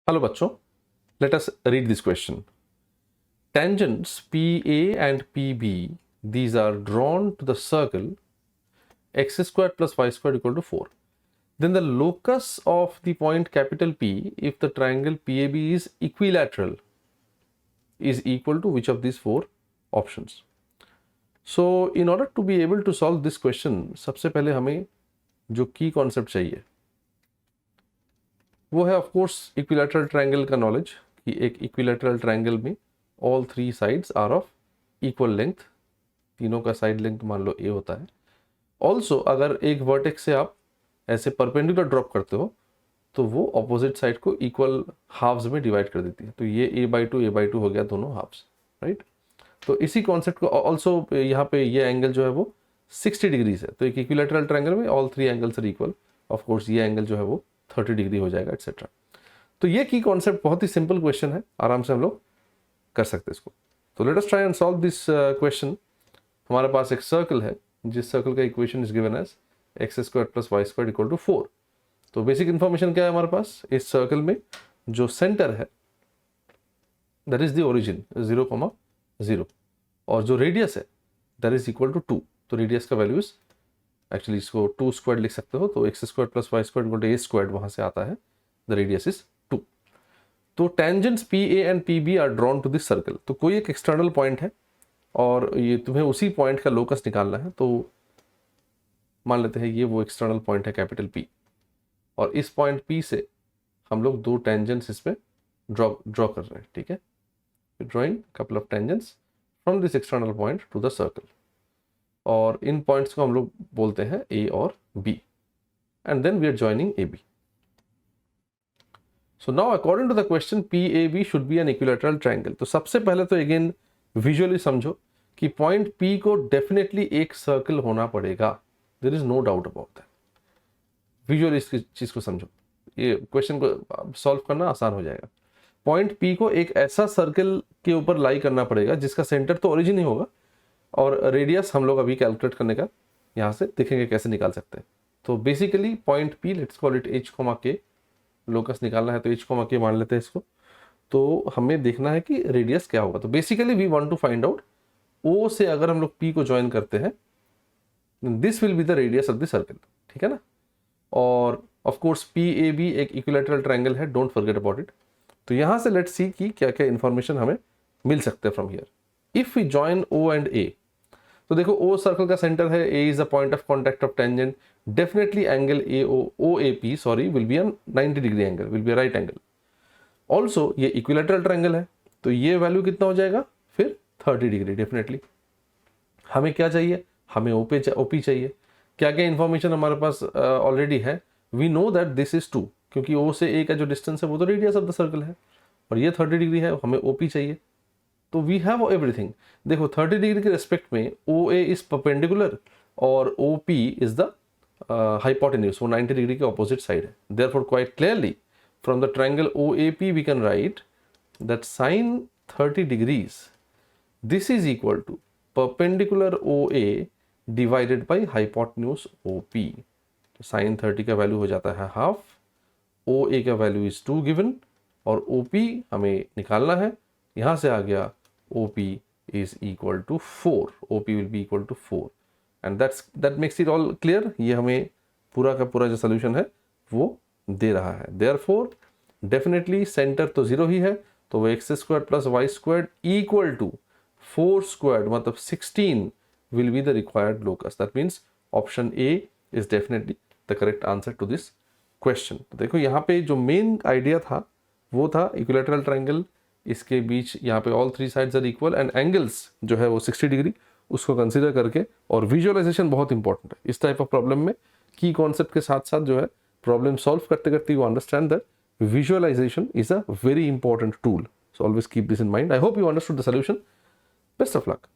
Hello बच्चों, let us read this question. Tangents PA and PB, these are drawn to the circle x squared plus y squared equal to 4. Then the locus of the point capital P, if the triangle PAB is equilateral, is equal to which of these four options? So in order to be able to solve this question, सबसे पहले हमें जो की concept चाहिए वो है of course equilateral triangle का knowledge, कि एक इक्विलैटरल ट्रायंगल में all three sides are of equal length, तीनों का साइड लेंथ मान लो ए होता है. ऑल्सो अगर एक वर्टेक्स से आप ऐसे परपेंडिकुलर ड्रॉप करते हो तो वो ऑपोजिट साइड को इक्वल हाफ्स में डिवाइड कर देती है. तो ये a/2 a/2 हो गया दोनों हाफ्स, राइट. तो इसी कॉन्सेप्ट को ऑल्सो यहाँ पे ये एंगल जो है वो 60 डिग्रीज है. तो एक इक्विलैटरल ट्रायंगल में all three angles are equal. Of course ये एंगल जो है वो 30 डिग्री हो जाएगा, एटसेट्रा. तो ये की कॉन्सेप्ट बहुत ही सिंपल क्वेश्चन है, आराम से हम लोग कर सकते हैं इसको. तो let us try and solve this question. हमारे पास एक सर्कल है जिस सर्कल का equation is given as X square plus Y square equal to 4. तो बेसिक इंफॉर्मेशन क्या है हमारे पास, इस सर्कल में जो सेंटर है दैट इज द ओरिजिन 0,0 और जो रेडियस है दैट इज इक्वल टू 2. तो रेडियस का वैल्यू इज एक्चुअली इसको 2 स्क्वायर लिख सकते हो. तो X square plus Y square equal to A square वहां से आता है, द रेडियस इज 2. तो tangents P A and P B are drawn to this circle. तो कोई एक एक्सटर्नल पॉइंट है और ये तुम्हें उसी पॉइंट का लोकस निकालना है. तो मान लेते हैं ये वो एक्सटर्नल पॉइंट है कैपिटल पी, और इस पॉइंट पी से हम लोग दो टेंजेंट्स इसमें ड्रॉ कर रहे हैं, ठीक है. Drawing couple of tangents from this external point two the circle, और इन पॉइंट्स को हम लोग बोलते हैं ए और B, and then we are joining A B. So now according to the question P A B should be an equilateral triangle. तो सबसे पहले तो अगेन विजुअली समझो कि पॉइंट पी को डेफिनेटली एक सर्कल होना पड़ेगा. There is no doubt about that. Visually इस चीज को समझो, ये क्वेश्चन को सॉल्व करना आसान हो जाएगा. पॉइंट पी को एक ऐसा सर्कल के ऊपर लाई करना पड़ेगा जिसका सेंटर तो ओरिजिन ही होगा, और रेडियस हम लोग अभी कैलकुलेट करने का यहाँ से देखेंगे कैसे निकाल सकते हैं. तो basically point P, let's call it H comma के, लोकस निकालना है तो एच कॉमा के मान लेते हैं इसको. तो हमें देखना है कि रेडियस क्या होगा. तो basically we want to find out O से अगर हम लोग पी को ज्वाइन करते हैं this will be the radius of the circle, ठीक है ना. और of course P A B एक इक्विलैटरल ट्रायंगल है, डोंट फॉरगेट अबाउट इट. तो यहाँ से लेट्स सी कि क्या क्या इंफॉर्मेशन हमें मिल सकते हैं from here. If we join O and A, तो देखो ओ सर्कल का सेंटर है, A is the point of contact of tangent. Definitely angle O A P sorry will be an 90 degree angle, will be right angle. Also ये equilateral triangle है, तो ये value कितना हो जाएगा फिर 30 डिग्री. डेफिनेटली हमें क्या चाहिए, हमें ओपी चाहिए. क्या क्या इंफॉर्मेशन हमारे पास ऑलरेडी है. We know that this is 2, क्योंकि ओ से ए का जो डिस्टेंस है वो तो रेडियस ऑफ द सर्कल है, और ये 30 डिग्री है, हमें ओपी चाहिए. तो वी हैव एवरीथिंग. देखो 30 डिग्री के रेस्पेक्ट में ओ ए इज परपेंडिकुलर और O P is the hypotenuse, वो 90 डिग्री के ऑपोजिट साइड है. Therefore quite clearly from the triangle O A P we can write that sine 30 degrees this is equal to perpendicular O A divided by hypotenuse O P. तो sine 30 का value हो जाता है half, ओ ए का value is 2 given, और O P हमें निकालना है. यहाँ से आ गया OP is equal to 4. OP will be equal to 4, and that makes it all clear. ये हमें पूरा का पूरा जो सोल्यूशन है वो दे रहा है. Therefore definitely सेंटर तो 0 ही है, तो वो X square plus Y square equal to 4 square मतलब 16 will be the required locus. That means option A is definitely the correct answer to this question. तो देखो यहाँ पे जो मेन आइडिया था वो था इक्विलैटरल ट्रायंगल, इसके बीच यहाँ पे all three sides are equal and angles जो है वो 60 डिग्री, उसको कंसीडर करके. और विजुअलाइजेशन बहुत इंपॉर्टेंट है इस टाइप ऑफ प्रॉब्लम में. की कॉन्सेप्ट के साथ साथ जो है प्रॉब्लम सॉल्व करते करते you understand that visualisation is a very important tool. So always keep this in mind. I hope you understood the solution. Best of luck.